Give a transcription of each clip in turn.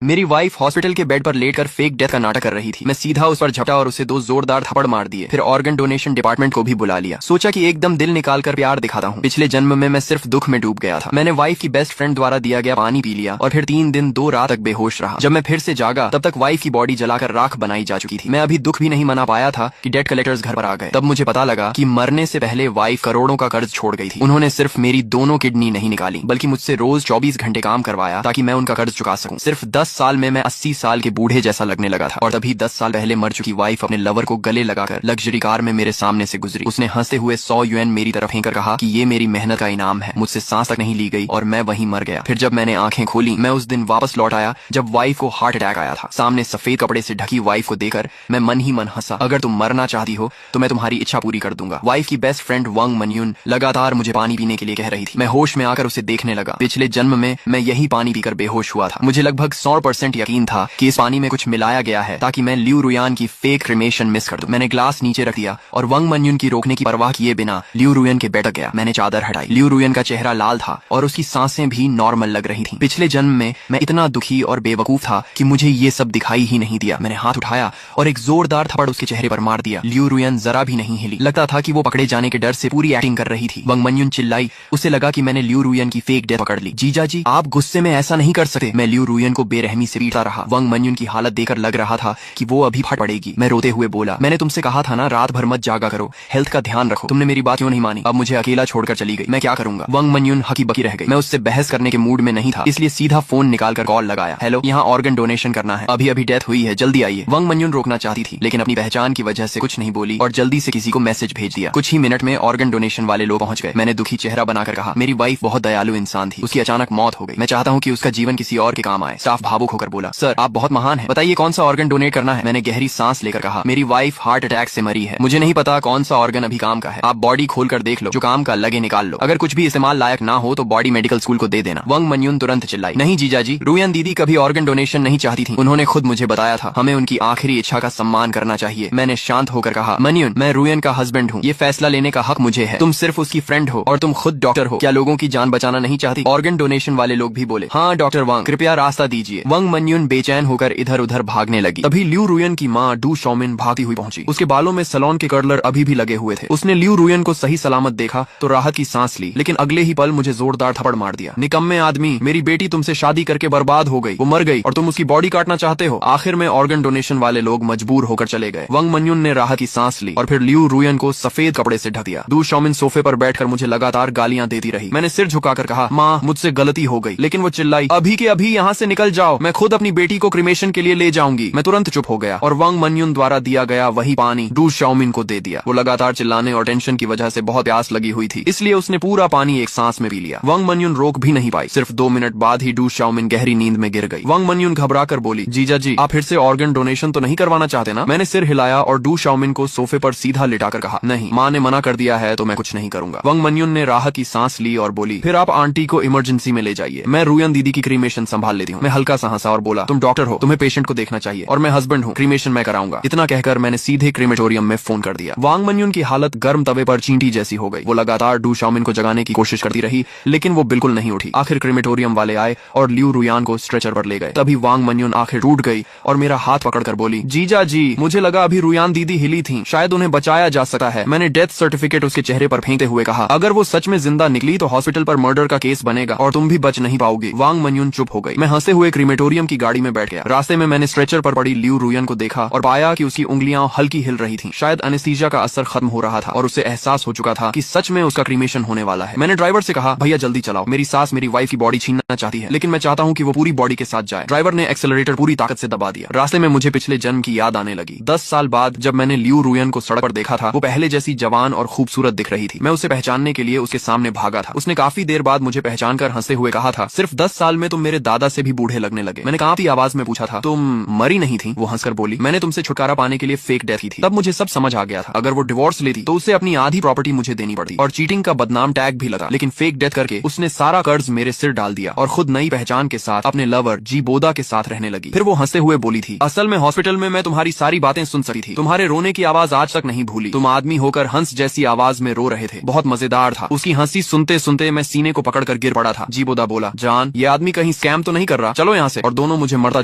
मेरी wife hospital के bed पर लेटकर फेक डेथ का नाटक कर रही थी। मैं सीधा उस पर झपटा और उसे 2 जोरदार थप्पड़ मार दिए। फिर ऑर्गन डोनेशन डिपार्टमेंट को भी बुला लिया। सोचा कि एकदम दिल निकाल कर प्यार दिखाता हूँ। पिछले जन्म में मैं सिर्फ दुख में डूब गया था। मैंने वाइफ की बेस्ट फ्रेंड द्वारा दिया गया पानी पी लिया और फिर 3 दिन 2 रात तक बेहोश रहा। जब मैं फिर से जागा तब तक वाइफ की बॉडी जलाकर राख बनाई जा चुकी थी। मैं अभी दुख भी नहीं मना पाया था कि डेट कलेक्टर्स घर पर आ गए। तब मुझे पता लगा कि मरने से पहले वाइफ करोड़ों का कर्ज छोड़ गई थी। उन्होंने सिर्फ मेरी दोनों किडनी नहीं निकाली बल्कि मुझसे रोज 24 घंटे काम करवाया ताकि मैं उनका कर्ज चुका सकूं। सिर्फ 10 साल में मैं 80 साल के बूढ़े जैसा लगने लगा था। और तभी 10 साल पहले मर चुकी वाइफ अपने लवर को गले लगाकर लग्जरी कार में मेरे सामने से गुजरी। उसने हंसते हुए 100 यूएन मेरी तरफ फेंकर कहा कि ये मेरी मेहनत का इनाम है। मुझसे सांस तक नहीं ली गई और मैं वहीं मर गया। फिर जब मैंने आंखें खोली मैं उस दिन वापस लौट आया जब वाइफ को हार्ट अटैक आया था। सामने सफेद कपड़े से ढकी वाइफ को देखकर मैं मन ही मन हंसा। अगर तुम मरना चाहती हो तो मैं तुम्हारी इच्छा पूरी कर दूंगा। वाइफ की बेस्ट फ्रेंड वांग मनयून लगातार मुझे पानी पीने के लिए कह रही थी। मैं होश में आकर उसे देखने लगा। पिछले जन्म में मैं यही पानी पीकर बेहोश हुआ था। मुझे लगभग 100% यकीन था कि इस पानी में कुछ मिलाया गया है ताकि मैं लियू रुयान की फेक क्रिमेशन मिस कर दूं। मैंने ग्लास नीचे रख दिया और वांग मनयून की रोकने की परवाह किए बिना लियू रुयन के बेड तक गया। मैंने चादर हटाई। लियू रुयन का चेहरा लाल था और उसकी सांसें भी नॉर्मल लग रही थीं। पिछले जन्म में मैं इतना दुखी और बेवकूफ था कि मुझे ये सब दिखाई ही नहीं दिया। मैंने हाथ उठाया और एक जोरदार थप्पड़ उसके चेहरे पर मार दिया। लियू रुयन जरा भी नहीं हिली। लगता था कि वो पकड़े जाने के डर से पूरी एक्टिंग कर रही थी। वांग मनयून चिल्लाई। उसे लगा कि मैंने लियू रुयन की फेक डेथ पकड़ ली। जीजा जी, आप गुस्से में ऐसा नहीं कर सकते। मैं लियू रुयन को बेरहमी से पीटता रहा। वांग मनयून की हालत देखकर लग रहा था कि वो अभी फट पड़ेगी। मैं रोते हुए बोला, मैंने तुमसे कहा था ना रात भर मत जागा करो, हेल्थ का ध्यान रखो। तुमने मेरी बात क्यों नहीं मानी? अब मुझे अकेला छोड़कर चली गई। मैं क्या करूंगा? वांग मनयून हकी बकी रह गई। मैं उससे बहस करने के मूड में नहीं था, इसलिए सीधा फोन निकालकर कॉल लगाया। हेलो, यहाँ ऑर्गन डोनेशन करना है। अभी अभी डेथ हुई है, जल्दी आइए। वांग मनयून रोकना चाहती थी लेकिन अपनी पहचान की वजह से कुछ नहीं बोली और जल्दी से किसी को मैसेज भेज दिया। कुछ ही मिनट में ऑर्गन डोनेशन वाले लोग पहुंच गए। मैंने दुखी चेहरा बनाकर कहा, मेरी वाइफ बहुत दयालु इंसान थी, उसकी अचानक मौत हो गई। मैं चाहता हूँ कि उसका जीवन किसी और के काम आए। स्टाफ भावुक होकर बोला, सर आप बहुत महान हैं, बताइए कौन सा ऑर्गन डोनेट करना है? मैंने गहरी सांस लेकर कहा, मेरी वाइफ हार्ट अटैक से मरी है। मुझे नहीं पता कौन सा ऑर्गन अभी काम का है। आप बॉडी खोल कर देख लो, जो काम का लगे निकाल लो। अगर कुछ भी इस्तेमाल लायक ना हो तो बॉडी मेडिकल स्कूल को दे देना। वांग मनयून तुरंत चिल्लाई, नहीं जीजा जी, रुयन दीदी कभी ऑर्गन डोनेशन नहीं चाहती थी। उन्होंने खुद मुझे बताया था, हमें उनकी आखिरी इच्छा का सम्मान करना चाहिए। मैंने शांत होकर कहा, मनयून, मैं रुयन का हस्बैंड हूँ, ये फैसला लेने का हक मुझे है। तुम सिर्फ उसकी फ्रेंड हो और तुम खुद डॉक्टर हो। क्या लोगों की जान बचाना नहीं चाहती? ऑर्गन डोनेशन वाले लोग भी बोले, हाँ डॉक्टर वांग, कृपया रास्ता दीजिए। वांग मनयून बेचैन होकर इधर उधर भागने लगी। तभी लियू रुयन की माँ डू शॉमिन भागती हुई पहुंची। उसके बालों में सलोन के कर्लर अभी भी लगे हुए थे। उसने लियू रुयन को सही सलामत देखा तो राहत की सांस ली, लेकिन अगले ही पल मुझे जोरदार थप्पड़ मार दिया। निकम्मे आदमी, मेरी बेटी तुमसे शादी करके बर्बाद हो गई, वो मर गई और तुम उसकी बॉडी काटना चाहते हो। आखिर में ऑर्गन डोनेशन वाले लोग मजबूर होकर चले गए। वांग मनयून ने राहत की सांस ली और फिर लियू रुयन को सफेद कपड़े से ढक दिया। डू शॉमिन सोफे पर बैठकर मुझे लगातार गालियां देती रही। मैंने सिर झुकाकर कहा, माँ मुझसे गलती हो गई, लेकिन वो चिल्लाई, अभी के अभी यहाँ से निकल जाओ, मैं खुद अपनी बेटी को क्रिमेशन के लिए ले जाऊंगी। मैं तुरंत चुप हो गया और वांग मनयून द्वारा दिया गया वही पानी डू शॉमिन को दे दिया। वो लगातार चिल्लाने और टेंशन की वजह से बहुत प्यास लगी हुई थी, इसलिए उसने पूरा पानी एक सांस में पी लिया। वांग मनयून रोक भी नहीं पाई। सिर्फ 2 मिनट बाद ही डू शॉमिन गहरी नींद में गिर गई। वांग मनयून घबराकर बोली, जीजा जी, आप फिर से ऑर्गन डोनेशन तो नहीं करवाना चाहते ना? मैंने सिर हिलाया और डू शॉमिन को सोफे पर सीधा लिटाकर कहा, नहीं, माँ ने मना कर दिया है तो मैं कुछ नहीं करूंगा। वांग मनयून ने राहत की सांस ली और बोली, फिर आप आंटी को इमरजेंसी में ले जाइए, मैं रुयन दीदी की क्रीमेशन संभाल लेती हूँ। मैं हल्का सा हंसा और बोला, तुम डॉक्टर हो, तुम्हें पेशेंट को देखना चाहिए और मैं हस्बैंड हूँ, क्रीमेशन मैं कराऊंगा। इतना कहकर मैंने सीधे क्रीमेटोरियम में फोन कर दिया। वांग मनयून की हालत गर्म तवे पर चींटी जैसी हो गई। वो लगातार डू शॉमिन को जगाने की कोशिश करती रही लेकिन वो बिल्कुल नहीं उठी। आखिर क्रीमेटोरियम वाले आए और लियू रुयान को स्ट्रेचर पर ले गए। तभी वांग मनयून आखिर टूट गई और मेरा हाथ पकड़कर बोली, जीजा जी, मुझे लगा अभी रुयान दीदी हिली थी, शायद उन्हें बचाया जा सकता है। मैंने डेथ सर्टिफिकेट उसके चेहरे पर फेंकते हुए कहा, अगर वो सच में जिंदा निकली तो हॉस्पिटल पर मर्डर का केस बनेगा और तुम भी बच नहीं पाओगे। वांग मनयून चुप हो गई। मैं हंसते हुए क्रीमेटोरियम की गाड़ी में बैठ गया। रास्ते में मैंने स्ट्रेचर पर पड़ी लियू रुयन को देखा और पाया कि उसकी उंगलियां हल्की हिल रही थीं। शायद एनेस्थीसिया का असर खत्म हो रहा था और उसे एहसास हो चुका था कि सच में उसका क्रीमेशन होने वाला है। मैंने ड्राइवर से कहा, भैया जल्दी चलाओ, मेरी सास मेरी वाइफ की बॉडी छीनना चाहती है, लेकिन मैं चाहता हूँ कि वो पूरी बॉडी के साथ जाए। ड्राइवर ने एक्सेलरेटर पूरी ताकत से दबा दिया। रास्ते में मुझे पिछले जन्म की याद आने लगी। 10 साल बाद जब मैंने लियू रुयन को सड़क पर देखा था, वो पहले जैसी जवान और खूबसूरत दिख रही थी। मैं उसे पहचानने के लिए उसके सामने भागा था। उसने काफी देर बाद मुझे पहचान कर हंसते हुए कहा था, सिर्फ 10 साल में तुम मेरे दादा से भी बूढ़े लगने लगे। मैंने कांपती आवाज में पूछा था, तुम मरी नहीं थी? वो हंसकर बोली, मैंने तुमसे छुटकारा पाने के लिए फेक डेथ की थी। तब मुझे सब समझ आ गया था। अगर वो डिवोर्स लेती तो उसे अपनी आधी प्रॉपर्टी मुझे देनी पड़ती और चीटिंग का बदनाम टैग भी लगा, लेकिन फेक डेथ करके उसने सारा कर्ज मेरे सिर डाल दिया और खुद नई पहचान के साथ अपने लवर जी बोदा के साथ रहने लगी। फिर वो हंसते हुए बोली थी, असल में हॉस्पिटल में मैं तुम्हारी सारी बातें सुन सकती थी, तुम्हारे रोने की आवाज आज तक नहीं भूली। तुम आदमी होकर हंस जैसी आवाज में रो रहे थे, बहुत मजेदार था। उसकी हंसी सुनते सुनते मैं सीने को पकड़कर गिर पड़ा था। जी बोदा बोला, जान, ये आदमी कहीं स्कैम तो नहीं कर रहा? चलो यहाँ से। से और दोनों मुझे मरता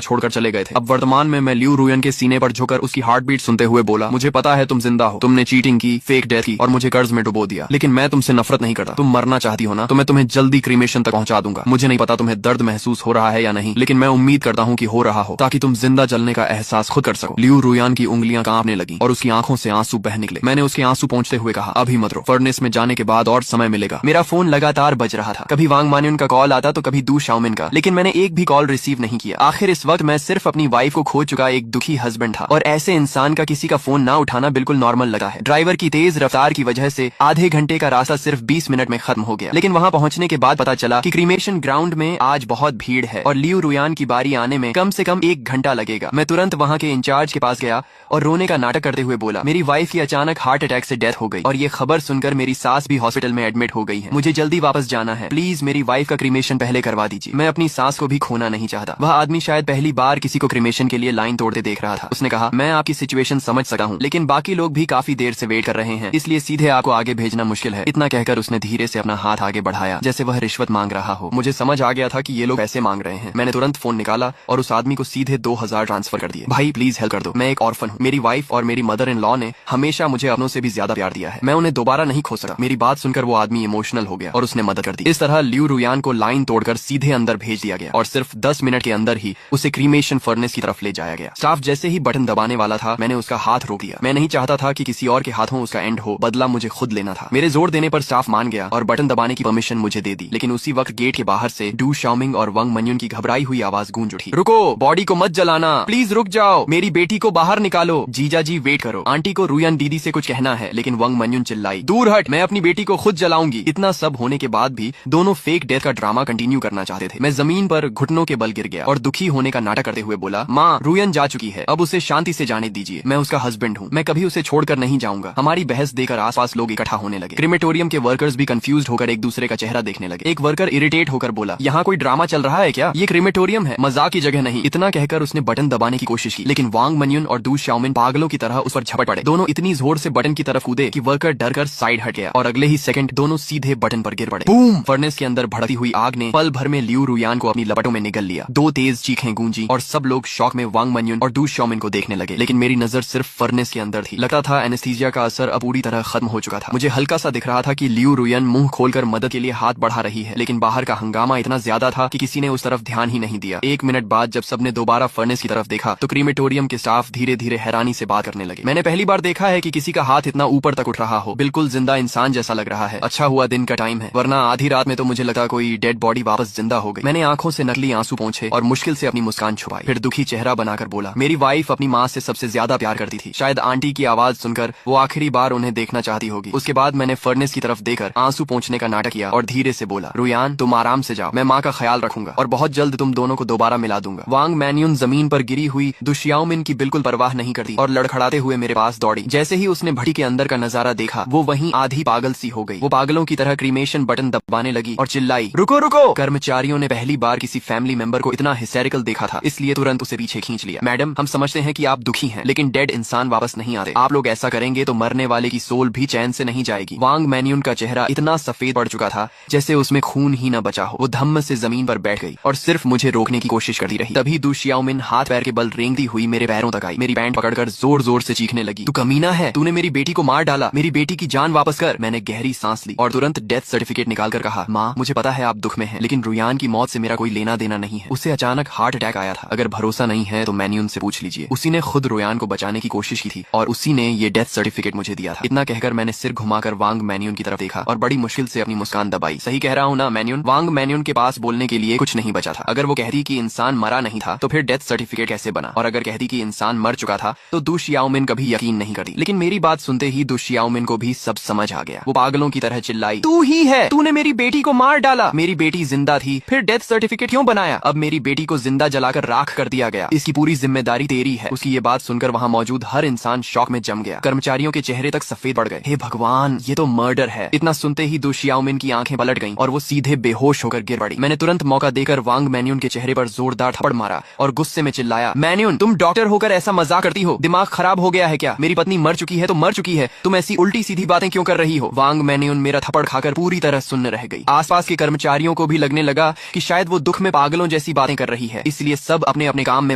छोड़कर चले गए थे। अब वर्तमान में मैं लियू रुयन के सीने पर झुककर उसकी हार्ट बीट सुनते हुए बोला, मुझे पता है तुम जिंदा हो, तुमने चीटिंग की, फेक डेथ की और मुझे कर्ज में डुबो दिया, लेकिन मैं तुमसे नफरत नहीं करता। तुम मरना चाहती हो ना, तो मैं तुम्हें जल्दी क्रीमेशन तक पहुंचा दूंगा। मुझे नहीं पता तुम्हें दर्द महसूस हो रहा है या नहीं, लेकिन मैं उम्मीद करता हूँ कि हो रहा हो, ताकि तुम जिंदा जलने का एहसास खुद कर सको। लियू रुयान की उंगलियां कांपने लगी और उसकी आंखों से आंसू बह निकले। मैंने उसके आंसू पोंछते हुए कहा, अभी मत रो, फर्नेस में जाने के बाद और समय मिलेगा। मेरा फोन लगातार बज रहा था, कभी वांग मान्युन का कॉल आता तो कभी दू शाओमिन का, लेकिन मैंने एक भी कॉल रिसीव नहीं किया। आखिर इस वक्त मैं सिर्फ अपनी वाइफ को खो चुका एक दुखी हस्बैंड था, और ऐसे इंसान का किसी का फोन ना उठाना बिल्कुल नॉर्मल लगा है। ड्राइवर की तेज रफ्तार की वजह से आधे घंटे का रास्ता सिर्फ 20 मिनट में खत्म हो गया, लेकिन वहाँ पहुँचने के बाद पता चला कि क्रीमेशन ग्राउंड में आज बहुत भीड़ है और लियू रुयान की बारी आने में कम से कम 1 घंटा लगेगा। मैं तुरंत वहाँ के इंचार्ज के पास गया और रोने का नाटक करते हुए बोला, मेरी वाइफ की अचानक हार्ट अटैक से डेथ हो गई और ये खबर सुनकर मेरी सास भी हॉस्पिटल में एडमिट हो गई है। मुझे जल्दी वापस जाना है, प्लीज मेरी वाइफ का क्रीमेशन पहले करवा दीजिए। मैं अपनी सास को भी खोना नहीं चाहता। वह आदमी शायद पहली बार किसी को क्रीमेशन के लिए लाइन तोड़ते देख रहा था। उसने कहा, मैं आपकी सिचुएशन समझ सकता हूँ, लेकिन बाकी लोग भी काफी देर से वेट कर रहे हैं, इसलिए सीधे आपको आगे भेजना मुश्किल है। इतना कहकर उसने धीरे से अपना हाथ आगे बढ़ाया जैसे वह रिश्वत मांग रहा हो। मुझे समझ आ गया था कि ये लोग पैसे मांग रहे हैं। मैंने तुरंत फोन निकाला और उस आदमी को सीधे 2000 ट्रांसफर कर दिए। भाई प्लीज हेल्प कर दो, मैं एक ऑर्फन हूँ। मेरी वाइफ और मेरी मदर इन लॉ ने हमेशा मुझे अपनों से भी ज्यादा प्यार दिया है, मैं उन्हें दोबारा नहीं खो सका। मेरी बात सुनकर वो आदमी इमोशनल हो गया और उसने मदद कर दी। इस तरह लियू रुयान को लाइन तोड़कर सीधे अंदर भेज दिया गया और सिर्फ 10 मिनट के अंदर ही उसे क्रीमेशन फर्नेस की तरफ ले जाया गया। स्टाफ जैसे ही बटन दबाने वाला था, मैंने उसका हाथ रोक लिया। मैं नहीं चाहता था कि किसी और के हाथों उसका एंड हो, बदला मुझे खुद लेना था। मेरे जोर देने पर स्टाफ मान गया और बटन दबाने की परमिशन मुझे दे दी, लेकिन उसी वक्त गेट के बाहर से डू शाओमिंग और वांग मान्युन की घबराई हुई आवाज गूंज उठी, रुको, बॉडी को मत जलाना, प्लीज रुक जाओ, मेरी बेटी को बाहर निकालो। जीजा जी वेट करो, आंटी को रुयान दीदी से कुछ कहना है। लेकिन वांग मान्युन चिल्लाई, दूर हट, मैं अपनी बेटी को खुद जलाऊंगी। इतना सब होने के बाद भी दोनों फेक डेथ का ड्रामा कंटिन्यू करना चाहते थे। मैं जमीन पर घुटनों के बल गिर गया और दुखी होने का नाटक करते हुए बोला, माँ रुयान जा चुकी है, अब उसे शांति से जाने दीजिए। मैं उसका हस्बैंड हूँ, मैं कभी उसे छोड़कर नहीं जाऊंगा। हमारी बहस देकर आसपास लोग इकट्ठा होने लगे। क्रीमेटोरियम के वर्कर्स भी कंफ्यूज्ड होकर एक दूसरे का चेहरा देखने लगे। एक वर्कर इरिटेट होकर बोला, यहाँ कोई ड्रामा चल रहा है क्या? ये क्रीमेटोरियम है, मजाक की जगह नहीं। इतना कहकर उसने बटन दबाने की कोशिश की, लेकिन वांग मान्युन और डू शाओमिन पागलों की तरह उस पर झपट पड़े। दोनों इतनी जोर से बटन की तरफ कूदे कि वर्कर डरकर साइड हट गया और अगले ही सेकंड दोनों सीधे बटन पर गिर पड़े। बूम! फर्नेस के अंदर भड़कती हुई आग ने पल भर में लियू रुयान को अपनी लपटों में निगल लिया। 2 तेज चीखें गूंजी और सब लोग शौक में वांग मान्युन और डू शाओमिन को देखने लगे, लेकिन मेरी नजर सिर्फ फर्नेस के अंदर थी। लगता था एनेस्थीसिया का असर अब पूरी तरह खत्म हो चुका था। मुझे हल्का सा दिख रहा था कि लियू रुयान मुंह खोलकर मदद के लिए हाथ बढ़ा रही है, लेकिन बाहर का हंगामा इतना ज्यादा था कि किसी ने उस तरफ ध्यान ही नहीं दिया। 1 मिनट बाद जब सबने दोबारा फर्नेस की तरफ देखा तो क्रीमेटोरियम के स्टाफ धीरे धीरे हैरानी से बात करने लगे। मैंने पहली बार देखा है कि किसी का हाथ इतना ऊपर तक उठ रहा हो, बिल्कुल जिंदा इंसान जैसा लग रहा है। अच्छा हुआ दिन का टाइम है, वरना आधी रात में तो मुझे लगा कोई डेड बॉडी वापस जिंदा हो गई। मैंने आंखों से नकली आंसू पोंछे और मुश्किल से अपनी मुस्कान छुपाई, फिर दुखी चेहरा बनाकर बोला, मेरी वाइफ अपनी माँ से सबसे ज्यादा प्यार करती थी। शायद आंटी की आवाज सुनकर वो आखिरी बार उन्हें देखना चाहती होगी। उसके बाद मैंने फर्नेस की तरफ देखकर आंसू पोंछने का नाटक किया और धीरे से बोला, रुयान तुम आराम से जाओ, मैं माँ का ख्याल रखूंगा और बहुत जल्द तुम दोनों को दोबारा मिला दूंगा। वांग मान्युन जमीन पर गिरी हुई डू शाओमिन की बिल्कुल परवाह नहीं करती और लड़खड़ाते हुए मेरे पास दौड़ी। जैसे ही उसने भट्टी के अंदर का नजारा देखा, वो वहीं आधी पागल सी हो गई। वो पागलों की तरह क्रीमेशन बटन दबाने लगी और चिल्लाई, रुको रुको! कर्मचारियों ने पहली बार किसी फैमिली मेंबर को इतना हिस्टेरिकल देखा था, इसलिए तुरंत उसे पीछे खींच लिया। मैडम, हम समझते हैं कि आप दुखी हैं, लेकिन डेड इंसान वापस नहीं आते। आप लोग ऐसा करेंगे तो मरने वाले की सोल भी चैन से नहीं जाएगी। वांग मान्युन का चेहरा इतना सफेद पड़ चुका था जैसे उसमें खून ही न बचा हो। वो धम्म से जमीन पर बैठ गई और सिर्फ मुझे रोकने की कोशिश करती रही। तभी डू शाओमिन हाथ पैर के बल रेंगती हुई मेरे पैरों तक आई, मेरी पैंट पकड़कर जोर जोर से चीखने लगी, तू कमीना है, तूने मेरी बेटी को मार डाला, मेरी बेटी की जान वापस कर। मैंने गहरी सांस ली और तुरंत डेथ सर्टिफिकेट निकालकर कहा, माँ मुझे पता है आप दुख में हैं, लेकिन रुयान की मौत से मेरा कोई लेना देना नहीं है। उसे अचानक हार्ट अटैक आया था। अगर भरोसा नहीं है तो मान्युन से पूछ लीजिए। उसी ने खुद रुयान को बचाने की कोशिश की थी और उसी ने ये डेथ सर्टिफिकेट मुझे दिया था। इतना कहकर मैंने सिर घुमाकर वांग मान्युन की तरफ देखा और बड़ी मुश्किल से अपनी मुस्कान दबाई। सही कह रहा हूँ ना मान्युन? वांग मान्युन के पास बोलने के लिए कुछ नहीं बचा था। अगर वो कहती कि इंसान मरा नहीं था तो फिर डेथ सर्टिफिकेट कैसे बना, और अगर कहती कि इंसान मर चुका था तो डू शाओमिन कभी यकीन नहीं करती। लेकिन मेरी बात सुनते ही डू शाओमिन को भी सब समझ आ गया। वो पागलों की तरह चिल्लाई, तू ही है, तूने मेरी बेटी को मार डाला, मेरी बेटी जिंदा थी, फिर डेथ सर्टिफिकेट क्यों बनाया? अब मेरी बेटी को जिंदा जलाकर राख कर दिया गया, इसकी पूरी जिम्मेदारी तेरी है। उसकी ये बात सुनकर वहाँ मौजूद हर इंसान शॉक में जम गया। कर्मचारियों के चेहरे तक सफेद पड़ गए। हे भगवान, ये तो मर्डर है। इतना सुनते ही डू शाओमिन की आंखें पलट गईं और वो सीधे बेहोश होकर गिर पड़ी। मैंने तुरंत मौका देकर वांग मान्युन के चेहरे पर जोरदार थप्पड़ मारा और गुस्से में चिल्लाया, मान्युन तुम डॉक्टर होकर ऐसा मजाक करती हो? दिमाग खराब हो गया है क्या? मेरी पत्नी मर चुकी है तो मर चुकी है, तुम ऐसी उल्टी सीधी बातें क्यों कर रही हो? वांग मान्युन मेरा थप्पड़ खाकर पूरी तरह सुन्न रह गई। आसपास के कर्मचारियों को भी लगने लगा कि शायद वो दुख में पागलों जैसी सी बातें कर रही है, इसलिए सब अपने अपने काम में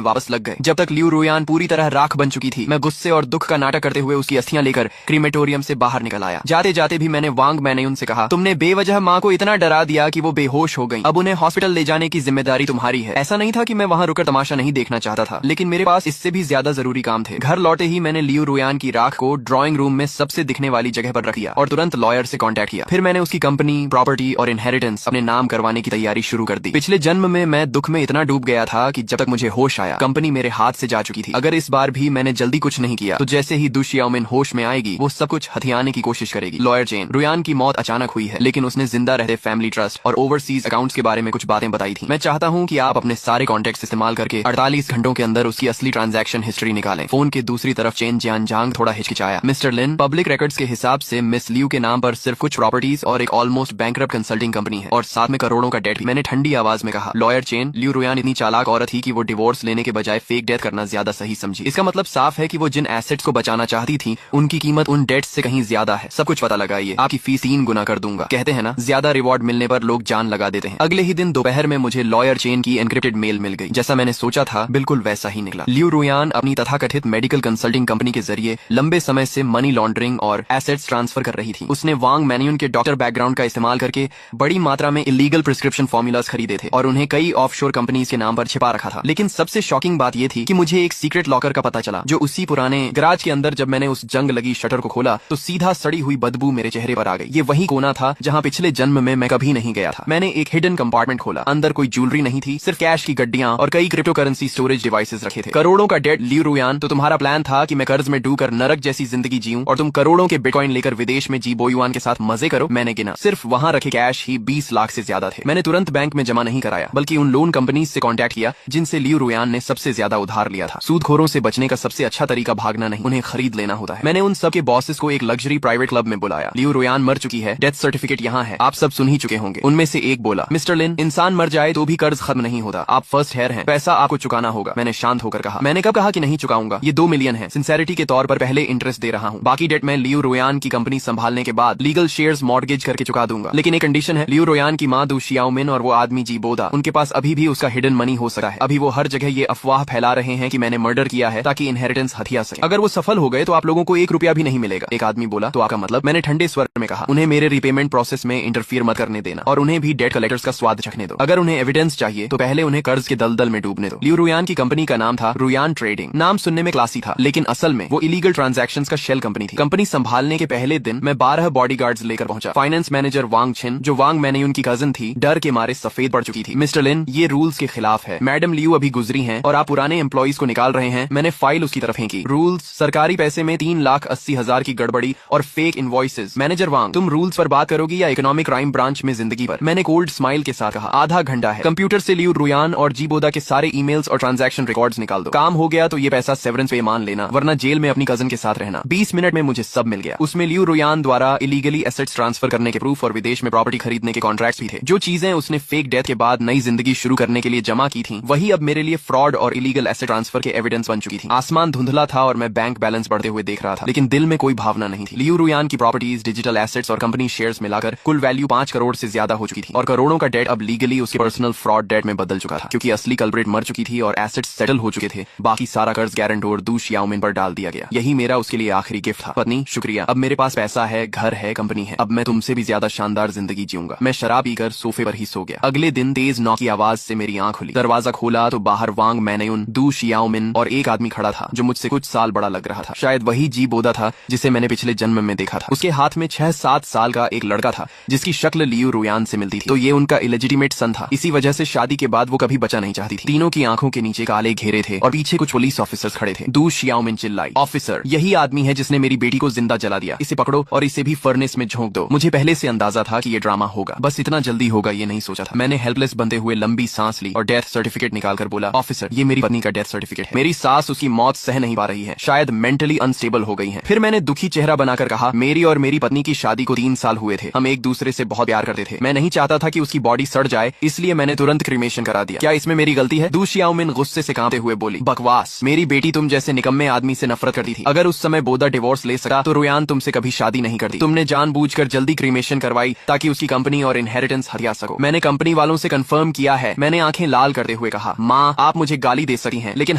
वापस लग गए। जब तक लियू रुयान पूरी तरह राख बन चुकी थी, मैं गुस्से और दुख का नाटक करते हुए उसकी अस्थियां लेकर क्रीमेटोरियम से बाहर निकल आया। जाते जाते भी मैंने वांग मैनेयुन से कहा, तुमने बेवजह माँ को इतना डरा दिया कि वो बेहोश हो गई। अब उन्हें हॉस्पिटल ले जाने की जिम्मेदारी तुम्हारी है। ऐसा नहीं था कि मैं वहाँ रुकर तमाशा नहीं देखना चाहता था, लेकिन मेरे पास इससे भी ज्यादा जरूरी काम थे। घर लौटे ही मैंने लियू रुयान की राख को ड्राइंग रूम में सबसे दिखने वाली जगह पर रख दिया और तुरंत लॉयर से कांटेक्ट किया। फिर मैंने उसकी कंपनी, प्रॉपर्टी और इनहेरिटेंस अपने नाम करवाने की तैयारी शुरू कर दी। पिछले जन्म में मैं दुख में इतना डूब गया था कि जब तक मुझे होश आया, कंपनी मेरे हाथ से जा चुकी थी। अगर इस बार भी मैंने जल्दी कुछ नहीं किया तो जैसे ही दु शियाओमिन होश में आएगी, वो सब कुछ हथियाने की कोशिश करेगी। लॉयर चेन, रुयान की मौत अचानक हुई है, लेकिन उसने जिंदा रहते फैमिली ट्रस्ट और ओवरसीज अकाउंट्स के बारे में कुछ बातें बताई थी। मैं चाहता हूँ कि आप अपने सारे कॉन्टेक्ट इस्तेमाल करके 48 घंटों के अंदर उसकी असली ट्रांजैक्शन हिस्ट्री निकालें। फोन के दूसरी तरफ चेन जियानजांग थोड़ा हिचकिचाया। मिस्टर लिन, पब्लिक रिकॉर्ड्स के हिसाब से मिस लियू के नाम पर सिर्फ कुछ प्रॉपर्टीज और एक ऑलमोस्ट बैंकरप्ट कंसल्टिंग कंपनी है और साथ में करोड़ों का डेट भी। मैंने ठंडी आवाज में कहा, लॉयर चेन, लियू रुयान इतनी चालाक औरत थी कि वो डिवोर्स लेने के बजाय फेक डेथ करना ज्यादा सही समझी। इसका मतलब साफ है कि वो जिन एसेट्स को बचाना चाहती थी, उनकी कीमत उन डेट्स से कहीं ज्यादा है। सब कुछ पता लगाइए, आपकी फीस 3 गुना कर दूंगा। कहते हैं ना, ज्यादा रिवॉर्ड मिलने पर लोग जान लगा देते हैं। अगले ही दिन दोपहर में मुझे लॉयर चेन की एनक्रिप्टेड मेल मिल गई। जैसा मैंने सोचा था, बिल्कुल वैसा ही निकला। लियू रुयान अपनी तथाकथित मेडिकल कंसल्टिंग कंपनी के जरिए लंबे समय से मनी लॉन्ड्रिंग और एसेट्स ट्रांसफर कर रही थी। उसने वांग मैन्यून के डॉक्टर बैकग्राउंड का इस्तेमाल करके बड़ी मात्रा में इलीगल प्रिस्क्रिप्शन फॉर्मूलाज खरीदे थे और उन्हें कई ऑफशोर कंपनीज के नाम पर छिपा रखा था। लेकिन सबसे शॉकिंग बात यह थी कि मुझे एक सीक्रेट लॉकर का पता चला, जो उसी पुराने गराज के अंदर जब मैंने उस जंग लगी शटर को खोला तो सीधा सड़ी हुई बदबू मेरे चेहरे पर आ गई। ये वही कोना था जहाँ पिछले जन्म में मैं कभी नहीं गया था। मैंने एक हिडन कंपार्टमेंट खोला। अंदर कोई ज्वेलरी नहीं थी, सिर्फ कैश की गड्डियां और कई क्रिप्टो करेंसी स्टोरेज डिवाइसेस रखे थे। करोड़ों का डेट। लियू रुयान, तो तुम्हारा प्लान था कि मैं कर्ज में डूबकर नरक जैसी जिंदगी जीऊं और तुम करोड़ों के बिटकॉइन लेकर विदेश में जी बोयुआन के साथ मजे करो। मैंने गिना, सिर्फ वहां रखे कैश ही 20 लाख से ज्यादा थे। मैंने तुरंत बैंक में जमा नहीं कराया, बल्कि उन लोन कंपनीज से कांटेक्ट किया जिनसे लियू रुयान ने सबसे ज्यादा उधार लिया था। सूदखोरों से बचने का सबसे अच्छा तरीका भागना नहीं, उन्हें खरीद लेना होता है। मैंने उन सब के बॉसेस को एक लग्जरी प्राइवेट क्लब में बुलाया। लियू रुयान मर चुकी है, डेथ सर्टिफिकेट यहाँ है, आप सब सुन ही चुके होंगे। उनमें से एक बोला, मिस्टर लिन, इंसान मर जाए तो भी कर्ज खत्म नहीं होता। आप फर्स्ट हेयर हैं, पैसा आपको चुकाना होगा। मैंने शांत होकर कहा, मैंने कब कहा कि नहीं चुकाऊंगा? ये 2 मिलियन है, सिंसेरिटी के तौर पर पहले इंटरेस्ट दे रहा हूँ। बाकी डेट मैं लियू रुयान की कंपनी संभालने के बाद लीगल शेयर्स मॉर्गेज करके चुका दूंगा। लेकिन एक कंडीशन है, लियू रुयान की माँ दु शियाओमिन और वो आदमी जी बोदा, उनके पास अभी भी उसका हिडन मनी हो सकता है। अभी वो हर जगह ये अफवाह फैला रहे हैं कि मैंने मर्डर किया है ताकि इनहेरिटेंस हथिया सके। अगर वो सफल हो गए तो आप लोगों को 1 रुपया भी नहीं मिलेगा। एक आदमी बोला, तो आपका मतलब? मैंने ठंडे स्वर में कहा, उन्हें मेरे रीपेमेंट प्रोसेस में इंटरफियर मत करने देना और उन्हें भी डेट कलेक्टर्स का स्वाद चखने दो। अगर उन्हें एविडेंस चाहिए तो पहले उन्हें कर्ज के दलदल में डूबने दो। लियू रुयान की कंपनी का नाम था रुयान ट्रेडिंग। नाम सुनने में क्लासी था, लेकिन असल में वो इलीगल ट्रांजैक्शंस का शेल कंपनी थी। कंपनी संभालने के पहले दिन मैं 12 बॉडीगार्ड्स लेकर पहुंचा। फाइनेंस मैनेजर वांग छिन, जो वांग मैन्यून की कजन थी, डर के मारे सफेद पड़ चुकी थी। मिस्टर लिन, ये रूल्स के खिलाफ है। मैडम लियू अभी गुजरी हैं और आप पुराने एम्प्लॉइज को निकाल रहे हैं। मैंने फाइल उसकी तरफ फेंकी। रूल्स, सरकारी पैसे में 3,80,000 की गड़बड़ी और फेक इनवॉइसेस। मैनेजर वांग, तुम रूल्स पर बात करोगी या इकोनॉमिक क्राइम ब्रांच में जिंदगी पर? मैंने कोल्ड स्माइल के साथ कहा, आधा घंटा है, कंप्यूटर से लियू रुयान और जी बोदा के सारे ईमेल्स और ट्रांजैक्शन रिकॉर्ड्स निकाल दो। काम हो गया तो ये पैसा सेवरेंस पे मान लेना, वरना जेल में अपनी कजन के साथ रहना। 20 मिनट में मुझे सब मिल गया। उसमें लियू रुयान द्वारा इलीगली एसेट्स ट्रांसफर करने के प्रूफ और विदेश में प्रॉपर्टी खरीदने के कॉन्ट्रैक्ट्स भी थे। जो चीजें उसने फेक डेथ के बाद नई जिंदगी शुरू करने के लिए जमा की थी, वही अब मेरे लिए फ्रॉड और इलीगल एसेट ट्रांसफर के एविडेंस बन चुकी थी। आसमान धुंधला था और मैं बैंक बैलेंस बढ़ते हुए देख रहा था, लेकिन दिल में कोई भावना नहीं थी। लियू रुयान की प्रॉपर्टीज, डिजिटल एसेट्स और कंपनी शेयर्स मिलाकर कुल वैल्यू 5 करोड़ से ज्यादा हो चुकी थी और करोड़ों का डेट अब लीगली उसके पर्सनल फ्रॉड डेट में बदल चुका था, क्योंकि असली कल्प्रिट मर चुकी थी और एसेट्स सेटल हो चुके थे। बाकी सारा कर्ज गारंटोर दु शियाओमिन पर डाल दिया गया। यही मेरा उसके लिए आखिरी गिफ्ट था। पत्नी, शुक्रिया, अब मेरे पास पैसा है, घर है, कंपनी है। अब मैं तुमसे भी ज्यादा शानदार जिंदगी जीऊंगा। मैं शराब पीकर सोफे पर ही सो गया। अगले दिन तेज नॉक की आवाज से मेरी आंख खुली। दरवाजा खोला तो बाहर वांग मैन्यून, दु शियाओमिन और एक आदमी खड़ा था जो मुझसे कुछ साल बड़ा लग रहा था। शायद वही जी बोदा था जिसे मैंने पिछले जन्म में देखा था। उसके हाथ में 6-7 साल का एक लड़का था जिसकी शक्ल लियू रुयान से मिलती थी। तो ये उनका इलेजिटिमेट सन था। इसी वजह से शादी के बाद वो कभी बचा नहीं चाहती थी। तीनों की आंखों के नीचे काले घेरे थे और पीछे कुछ पुलिस ऑफिसर्स खड़े थे। दु शियाओमिन चिल्लाई, ऑफिसर, यही आदमी है जिसने मेरी बेटी को जिंदा जला दिया। इसे पकड़ो और इसे भी फर्नेस में झोंक दो। मुझे पहले से अंदाजा था कि ये ड्रामा होगा, बस इतना जल्दी होगा ये नहीं सोचा था। मैंने हेल्पलेस बनते हुए लंबी सांस ली और डेथ सर्टिफिकेट निकालकर बोला, ऑफिसर, ये मेरी पत्नी का डेथ सर्टिफिकेट है। मेरी सास उसकी मौत सह नहीं पा रही है, शायद मेंटली अनस्टेबल हो गई है। फिर मैंने दुखी चेहरा बनाकर कहा, मेरी और मेरी पत्नी की शादी को 3 साल हुए थे। हम एक दूसरे से बहुत प्यार करते थे। मैं नहीं चाहता था कि उसकी बॉडी सड़ जाए, इसलिए मैंने तुरंत क्रीमेशन करा दिया। क्या इसमें मेरी गलती है? दु शियाओमिन गुस्से से कांपते हुए बोली, बकवास, मेरी बेटी तुम जैसे निकम्मे आदमी से नफरत करती थी। अगर उस समय बोदा डिवोर्स ले सका तो रुयान तुमसे कभी शादी नहीं करती। तुमने जानबूझकर जल्दी क्रीमेशन करवाई ताकि उसकी कंपनी और इनहेरिटेंस हथिया सको। मैंने कंपनी वालों से कंफर्म किया है, मैंने आंखें लाल करते हुए कहा, माँ आप मुझे गाली दे सकती हैं, लेकिन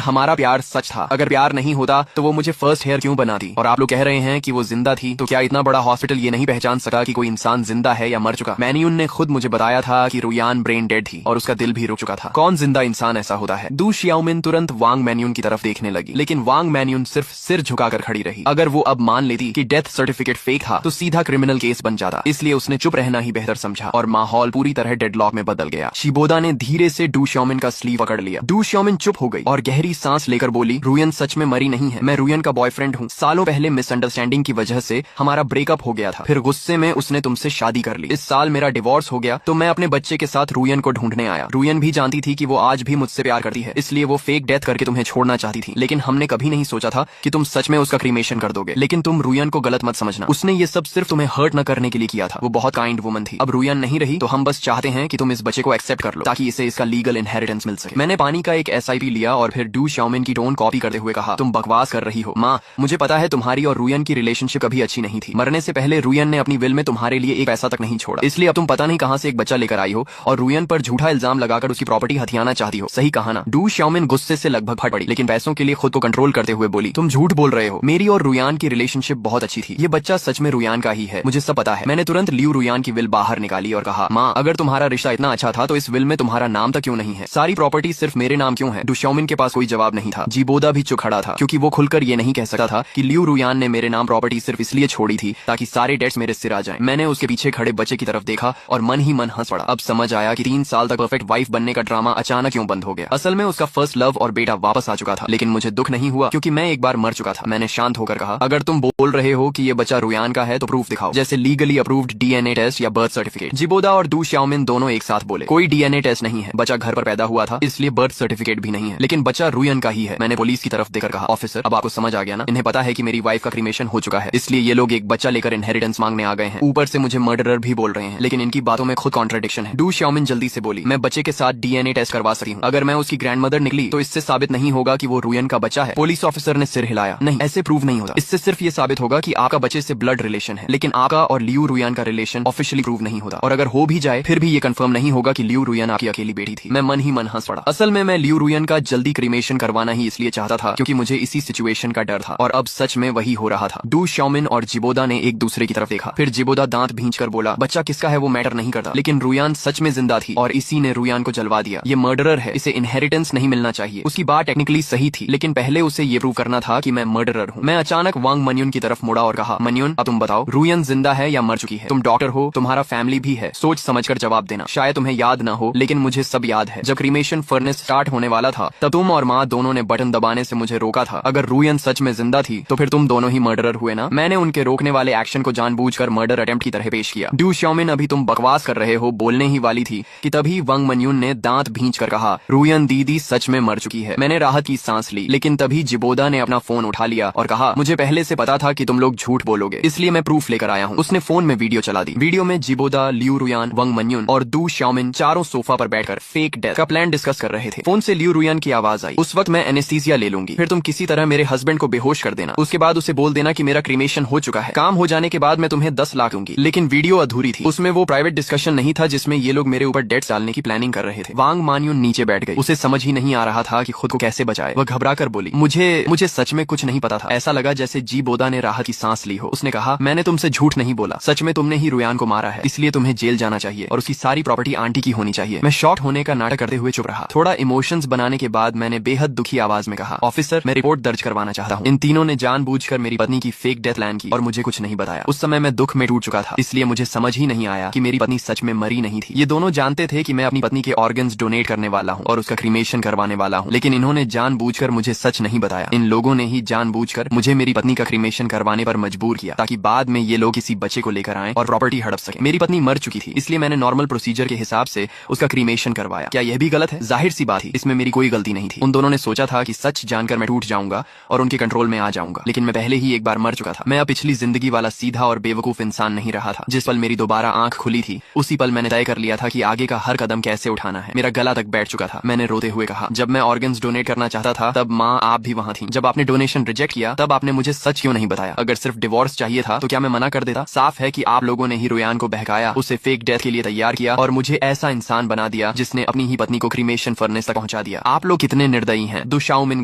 हमारा प्यार सच था। अगर प्यार नहीं होता तो वो मुझे फर्स्ट हेयर क्यों बनाती? और आप लोग कह रहे हैं कि वो जिंदा थी, तो क्या इतना बड़ा हॉस्पिटल ये नहीं पहचान सका कि कोई इंसान जिंदा है या मर चुका? मैन्यून ने खुद मुझे बताया था कि रुयान ब्रेन डेड थी और उसका दिल भी रुक चुका था। कौन जिंदा इंसान ऐसा होता है? दू शियाओमिन तुरंत वांग मैन्यून की तरफ देखने लगी, लेकिन वांग मैन्यून सिर्फ सिर झुकाकर खड़ी रही। अगर वो अब मान लेती कि डेथ सर्टिफिकेट फेक था तो सीधा क्रिमिनल केस बन जाता, इसलिए उसने चुप रहना ही बेहतर समझा और माहौल पूरी तरह डेडलॉक में बदल गया। शिबोदा ने धीरे से डू शियाओमिन का स्लीव पकड़ लिया। डू शियाओमिन चुप हो गई और गहरी सांस लेकर बोली, रुयन सच में मरी नहीं है, मैं रुयन का बॉयफ्रेंड हूँ। सालों पहले मिसअंडरस्टैंडिंग की वजह से हमारा ब्रेकअप हो गया था, फिर गुस्से में उसने तुमसे शादी कर ली। इस साल मेरा डिवोर्स हो गया तो मैं अपने बच्चे के साथ रुयन को ढूंढने आया। रुयन भी जानती थी कि वो आज भी मुझसे प्यार करती है, इसलिए वो फेक डेथ करके तुम्हें छोड़ना चाहती थी, लेकिन हमने कभी नहीं सोचा था कि तुम सच में उसका क्रीमेशन कर दोगे। लेकिन तुम रुयन को गलत मत समझना, उसने ये सब सिर्फ तुम्हें हर्ट न करने के लिए किया था। वो बहुत काइंड वुमन थी। अब रुयन नहीं रही तो हम बस चाहते हैं कि तुम इस बच्चे को एक्सेप्ट कर लो ताकि इसे इसका लीगल इनहेरिटेंस मिल सके। मैंने पानी का एक SIP लिया और फिर डू शियाओमिन की टोन कॉपी करते हुए कहा, तुम बकवास कर रही हो माँ, मुझे पता है तुम्हारी और रुयन की रिलेशनशिप कभी अच्छी नहीं थी। मरने से पहले रुयन ने अपनी विल में तुम्हारे लिए एक पैसा तक नहीं छोड़ा, इसलिए अब तुम पता नहीं कहां से एक बच्चा लेकर आई हो और रुयन पर झूठा इल्जाम लगाकर उसकी प्रॉपर्टी हथियाना चाहती हो। सही कहा ना? डू शियाओमिन गुस्से से लगभग फट पड़ी, लेकिन पैसों के लिए खुद को कंट्रोल करते हुए बोली, तुम झूठ बोल रहे हो, मेरी और रुयान की रिलेशनशिप बहुत अच्छी थी। ये बच्चा सच में रुयान का ही है, मुझे सब पता है। मैंने तुरंत लियू रुयान की विल बाहर निकाली और कहा, माँ अगर तुम्हारा रिश्ता इतना अच्छा था तो इस विल में तुम्हारा नाम तक क्यों नहीं है? सारी प्रॉपर्टी सिर्फ मेरे नाम क्यों है? डू शियाओमिन के पास कोई जवाब नहीं था। जीबोदा भी चुप खड़ा था क्योंकि वो खुलकर ये नहीं कह सकता था कि लियू रुयान ने मेरे नाम प्रॉपर्टी सिर्फ इसलिए छोड़ी थी ताकि सारे डेट्स मेरे सिर आ जाएं। मैंने उसके पीछे खड़े बच्चे की तरफ देखा और मन ही मन हंस पड़ा। अब समझ आया कि 3 साल तक परफेक्ट वाइफ बनने का ड्रामा अचानक क्यों बंद हो गया। असल में उसका फर्स्ट लव और बेटा वापस आ चुका था, लेकिन मुझे दुख नहीं हुआ क्योंकि मैं एक बार मर चुका था। मैंने शांत होकर कहा, अगर तुम बोल रहे हो कि ये बच्चा रुयान का है तो प्रूफ दिखाओ, जैसे लीगली अप्रूव्ड DNA टेस्ट या बर्थ सर्टिफिकेट। जिबोदा और डू शियाओमिन दोनों एक साथ बोले, कोई DNA टेस्ट नहीं है, बच्चा घर पर पैदा हुआ था इसलिए बर्थ सर्टिफिकेट भी नहीं है, लेकिन बच्चा रुयन का ही है। मैंने पुलिस की तरफ देखकर कहा, ऑफिसर अब आपको समझ आ गया ना, इन्हें पता है कि मेरी वाइफ का क्रीमेशन हो चुका है, इसलिए ये लोग एक बच्चा लेकर इनहेरिटेंस मांगने आ गए हैं। ऊपर से मुझे मर्डरर भी बोल रहे हैं, लेकिन इनकी बातों में खुद कॉन्ट्रडिक्शन है। डू शियाओमिन जल्दी से बोली, मैं बच्चे के साथ DNA टेस्ट करवा सकती हूँ, अगर मैं उसकी ग्रैंडमदर निकली तो इससे साबित नहीं होगा कि वो रुयन का बच्चा है। पुलिस ऑफिसर ने सिर हिलाया, नहीं ऐसे प्रूव नहीं होता, इससे सिर्फ ये साबित होगा कि आपका बच्चे से ब्लड रिलेशन है, लेकिन आपका और लियू रुयान का रिलेशन ऑफिशियली प्रूव नहीं होता, और अगर हो भी जाए फिर भी ये कंफर्म नहीं होगा कि लियू रुयान आपकी अकेली बेटी थी। मैं मन ही मन हंस पड़ा। असल में मैं लियू रुयान का जल्दी क्रीमेशन करवाना ही इसलिए चाहता था क्योंकि मुझे इसी सिचुएशन का डर था, और अब सच में वही हो रहा था। डू शियाओमिन और जिबोदा ने एक दूसरे की तरफ देखा, फिर जिबोदा दांत भींचकर बोला, बच्चा किसका है वो मैटर नहीं करता, लेकिन रुयान सच में जिंदा थी और इसी ने रुयान को जलवा दिया। ये मर्डरर है, इसे इनहेरिटेंस नहीं मिलना चाहिए। उसकी बात टेक्निकली सही थी, लेकिन पहले उसे ये प्रूव करना था कि मैं मर्डरर हूँ। मैं अचानक वांग मन्युन की तरफ मुड़ा और कहा, मन्युन अब तुम बताओ, रुयन जिंदा है या मर चुकी है? तुम डॉक्टर हो, तुम्हारा फैमिली भी है, सोच समझकर जवाब देना। शायद तुम्हें याद ना हो, लेकिन मुझे सब याद है। जब क्रीमेशन फर्नेस स्टार्ट होने वाला था तब तुम और माँ दोनों ने बटन दबाने से मुझे रोका था। अगर रुयन सच में जिंदा थी तो फिर तुम दोनों ही मर्डरर हुए ना? मैंने उनके रोकने वाले एक्शन को जानबूझकर मर्डर अटेम्प्ट की तरह पेश किया। डू शियाओमिन अभी तुम बकवास कर रहे हो बोलने ही वाली थी कि तभी वांग मन्युन ने दांत भींचकर कहा, रुयन दीदी सच में मर चुकी है। मैंने राहत की सांस ली, लेकिन तभी जिबोदा ने अपना फोन उठा लिया और कहा, मुझे पहले से पता था कि तुम लोग झूठ बोलोगे, इसलिए मैं प्रूफ लेकर आया हूँ। उसने फोन में वीडियो चला दी। वीडियो में जिबोदा, लियू रुयान, वांग मन्युन और डू शियाओमिन चारों सोफा पर बैठकर फेक डेथ का प्लान डिस्कस कर रहे थे। फोन से लियू रुयान की आवाज आई, उस वक्त मैं एनेस्थीसिया ले लूंगी, फिर तुम किसी तरह मेरे हस्बैंड को बेहोश कर देना, उसके बाद उसे बोल देना कि मेरा क्रीमेशन हो चुका है, काम हो जाने के बाद मैं तुम्हें 10 लाख दूंगी। लेकिन वीडियो अधूरी थी, उसमें वो प्राइवेट डिस्कशन नहीं था जिसमें ये लोग मेरे ऊपर डेट्स डालने की प्लानिंग कर रहे थे। वांग मन्युन नीचे बैठ गई, उसे समझ ही नहीं आ रहा था कि खुद को कैसे बचाए। वह घबरा कर बोली, मुझे सच में कुछ नहीं पता था। ऐसा लगा जैसे जिबोदा ने राहत की सांस ली हो। उसने कहा, मैंने तुमसे झूठ नहीं बोला, सच में तुमने ही रुयान को मारा है, इसलिए तुम्हें जेल जाना चाहिए और उसकी सारी प्रॉपर्टी आंटी की होनी चाहिए। मैं शॉक होने का नाटक करते हुए चुप रहा। थोड़ा इमोशंस बनाने के बाद मैंने बेहद दुखी आवाज में कहा, ऑफिसर मैं रिपोर्ट दर्ज करवाना चाहता हूँ। इन तीनों ने जानबूझकर मेरी पत्नी की फेक डेथ प्लान की और मुझे कुछ नहीं बताया। उस समय मैं दुख में टूट चुका था, इसलिए मुझे समझ ही नहीं आया कि मेरी पत्नी सच में मरी नहीं थी। ये दोनों जानते थे कि मैं अपनी पत्नी के ऑर्गन्स डोनेट करने वाला हूँ और उसका क्रीमेशन करवाने वाला हूँ, लेकिन इन्होंने जानबूझकर मुझे सच नहीं बताया। इन लोगों ने ही जानबूझकर मुझे मेरी पत्नी का क्रीमेशन करवाने पर मजबूर किया ताकि बाद में ये लोग किसी बच्चे को लेकर आएं और प्रॉपर्टी हड़प सके। मेरी पत्नी मर चुकी थी, इसलिए मैंने नॉर्मल प्रोसीजर के हिसाब से उसका क्रीमेशन करवाया। क्या यह भी गलत है? जाहिर सी बात थी, इसमें मेरी कोई गलती नहीं थी। उन दोनों ने सोचा था कि सच जानकर मैं टूट जाऊंगा और उनके कंट्रोल में आ जाऊंगा, लेकिन मैं पहले ही एक बार मर चुका था। मैं अब पिछली जिंदगी वाला सीधा और बेवकूफ इंसान नहीं रहा था। जिस पल मेरी दोबारा आंख खुली थी उसी पल मैंने तय कर लिया था कि आगे का हर कदम कैसे उठाना है। मेरा गला तक बैठ चुका था। मैंने रोते हुए कहा, जब मैं ऑर्गन्स डोनेट करना चाहता था तब माँ आप भी वहाँ थी। जब आपने डोनेशन रिजेक्ट किया तब आपने मुझे सच क्यों नहीं बताया? अगर सिर्फ डिवोर्स चाहिए था तो क्या मैं मना कर देता? साफ है कि आप लोगों ने ही रुयान को बहकाया, उसे फेक डेथ के लिए तैयार किया और मुझे ऐसा इंसान बना दिया जिसने अपनी ही पत्नी को क्रीमेशन फर्नेस तक पहुंचा दिया। आप लोग कितने निर्दयी हैं, दुशाओमिन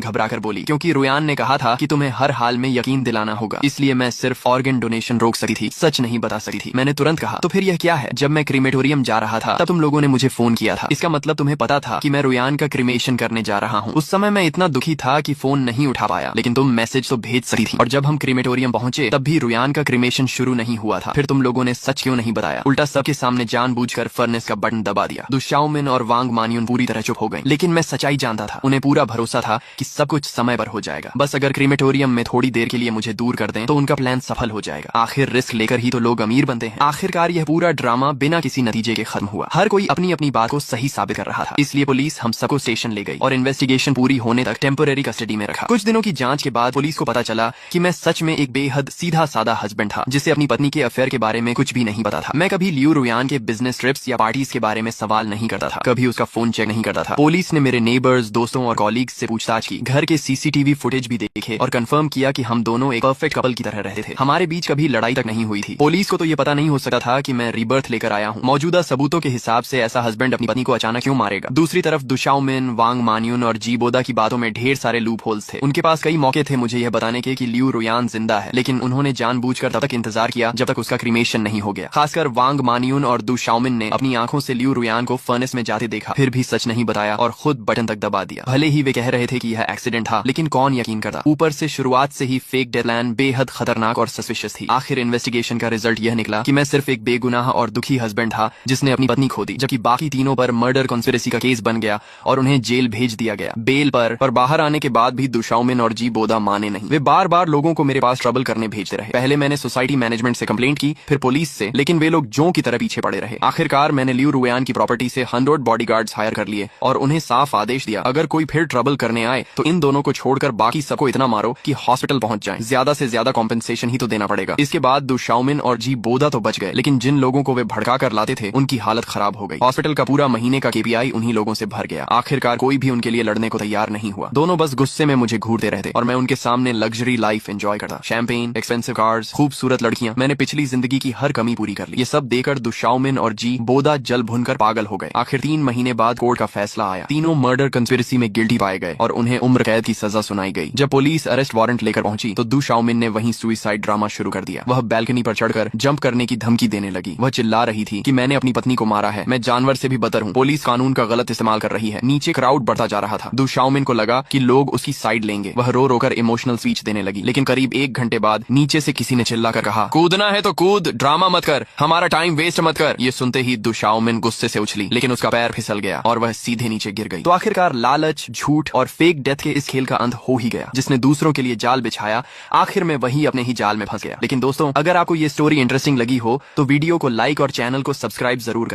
घबराकर बोली, क्योंकि रुयान ने कहा था कि तुम्हें हर हाल में यकीन दिलाना होगा, इसलिए मैं सिर्फ ऑर्गन डोनेशन रोक सकी थी, सच नहीं बता सकी थी। मैंने तुरंत कहा, तो फिर यह क्या है? जब मैं क्रीमेटोरियम जा रहा था तब तुम लोगों ने मुझे फोन किया था, इसका मतलब तुम्हें पता था कि मैं रुयान का क्रीमेशन करने जा रहा हूँ। उस समय मैं इतना दुखी था कि फोन नहीं उठा पाया, लेकिन तुम मैसेज तो भेज सकती थी। और जब हम क्रीमेटोरियम पहुंचे तब भी रुयान का क्रीमेशन शुरू नहीं हुआ था। फिर तुम लोगों ने सच क्यों नहीं बताया? उल्टा सबके सामने जानबूझकर फर्नेस का बटन दबा दिया। दुशाओमिन और वांग मानियुन पूरी तरह चुप हो गए, लेकिन मैं सच्चाई जानता था। उन्हें पूरा भरोसा था कि सब कुछ समय पर हो जाएगा। बस अगर क्रीमेटोरियम में थोड़ी देर के लिए मुझे दूर कर दें तो उनका प्लान सफल हो जाएगा। आखिर रिस्क लेकर ही तो लोग अमीर बनते हैं। आखिरकार यह पूरा ड्रामा बिना किसी नतीजे के खत्म हुआ। हर कोई अपनी अपनी बात को सही साबित कर रहा था, इसलिए पुलिस हम सबको स्टेशन ले गई और इन्वेस्टिगेशन पूरी होने तक टेम्पररी कस्टडी में रखा। कुछ दिनों की जांच के बाद पुलिस को पता चला कि मैं सच में एक बेहद सीधा साधा हस्बैंड था, जिसे अपनी पत्नी के अफेयर के बारे में कुछ भी नहीं पता था। मैं कभी लियू रुयान के बिजनेस ट्रिप्स या पार्टीज के बारे में सवाल नहीं करता था, कभी उसका फोन चेक नहीं करता था। पुलिस ने मेरे नेबर्स, दोस्तों और कॉलीग्स से पूछताछ की, घर के सीसीटीवी फुटेज भी देखे और कंफर्म किया कि हम दोनों एक परफेक्ट कपल की तरह रहते थे। हमारे बीच कभी लड़ाई तक नहीं हुई थी। पुलिस को तो ये पता नहीं हो सकता था कि मैं रीबर्थ लेकर आया हूँ। मौजूदा सबूतों के हिसाब से ऐसा हस्बैंड अपनी पत्नी को अचानक क्यों मारेगा? दूसरी तरफ दुशाओमिन, वांग मानियुन और जी बोदा की बातों में ढेर सारे लूप होल्स थे। उनके पास कई मौके थे मुझे यह बताने के कि लियू रुयान जिंदा है, लेकिन उन्होंने जानबूझकर तब तक इंतजार किया जब तक उसका क्रीमेशन नहीं हो गया। खासकर वांग मानियुन और दुशाओमिन ने अपनी आंखों से लियू रुयान को फर्नेस में जाते देखा, फिर भी सच नहीं बताया और खुद बटन तक दबा दिया। भले ही वे कह रहे थे कि यह एक्सीडेंट था, लेकिन कौन यकीन करता? ऊपर से शुरुआत से ही फेक डेथ प्लान बेहद खतरनाक और सस्पिशियस थी। आखिर इन्वेस्टिगेशन का रिजल्ट यह निकला कि मैं सिर्फ एक बेगुनाह और दुखी हस्बैंड था जिसने अपनी पत्नी खो दी, जबकि बाकी तीनों पर मर्डर कॉन्स्पिरेसी का केस बन गया और उन्हें जेल भेज दिया गया। बेल पर बाहर आने के बाद भी दुशाओमिन और जी बोदा माने नहीं। वे बार बार लोगों को मेरे पास ट्रबल करने भेजते रहे। पहले मैंने सोसाइटी मैनेजमेंट से कंप्लेंट की, फिर पुलिस से, लेकिन वे लोग जों की तरह पीछे पड़े रहे। आखिरकार मैंने लियू रुयान की प्रॉपर्टी से 100 बॉडीगार्ड्स हायर कर लिए और उन्हें साफ आदेश दिया, अगर कोई फिर ट्रबल करने आए तो इन दोनों को छोड़कर बाकी सबको इतना मारो कि हॉस्पिटल पहुंच जाएं। ज्यादा से ज्यादा कॉम्पेंसेशन ही तो देना पड़ेगा। इसके बाद दुशाओमिन और जी बोदा तो बच गए, लेकिन जिन लोगों को वे भड़का कर लाते थे उनकी हालत खराब हो गई। हॉस्पिटल का पूरा महीने का केपीआई उन्हीं लोगों से भर गया। आखिरकार कोई भी उनके लिए लड़ने को तैयार नहीं हुआ। दोनों बस गुस्से में मुझे घूरते रहते और मैं उनके सामने लग्जरी लाइफ एंजॉय करता। शैंपेन, एक्सपेंसिव कार्स, खूबसूरत लड़कियां। मैंने पिछली जिंदगी की हर कमी पूरी कर ली। ये सब देकर दुशाओमिन और जी बोदा जल भुनकर पागल हो गए। आखिर 3 महीने बाद कोर्ट का फैसला आया। तीनों मर्डर कंस्पिरेसी में गिल्टी पाए गए और उन्हें उम्र कैद की सजा सुनाई गई। जब पुलिस अरेस्ट वारंट लेकर पहुंची तो दुशाओमिन ने वहीं सुसाइड ड्रामा शुरू कर दिया। वह बैल्कनी पर चढ़कर जंप करने की धमकी देने लगी। वह चिल्ला रही थी कि मैंने अपनी पत्नी को मारा है, मैं जानवर से भी बदतर हूँ, पुलिस कानून का गलत इस्तेमाल कर रही है। नीचे क्राउड बढ़ता जा रहा था। दुशाओमिन को लगा कि लोग उसकी साइड लेंगे। वह रो रोकर इमोशनल स्पीच देने लगी, लेकिन करीब 1 घंटे बाद नीचे से किसी ने चिल्लाकर कहा, कूदना है तो कूद, ड्रामा मत कर, हमारा टाइम वेस्ट मत कर। ये सुनते ही दुशाओमिन गुस्से से उछली, लेकिन उसका पैर फिसल गया और वह सीधे नीचे गिर गई। तो आखिरकार लालच, झूठ और फेक डेथ के इस खेल का अंत हो ही गया। जिसने दूसरों के लिए जाल बिछाया, आखिर में वही अपने ही जाल में फंस गया। लेकिन दोस्तों, अगर आपको ये स्टोरी इंटरेस्टिंग लगी हो तो वीडियो को लाइक और चैनल को सब्सक्राइब जरूर करें।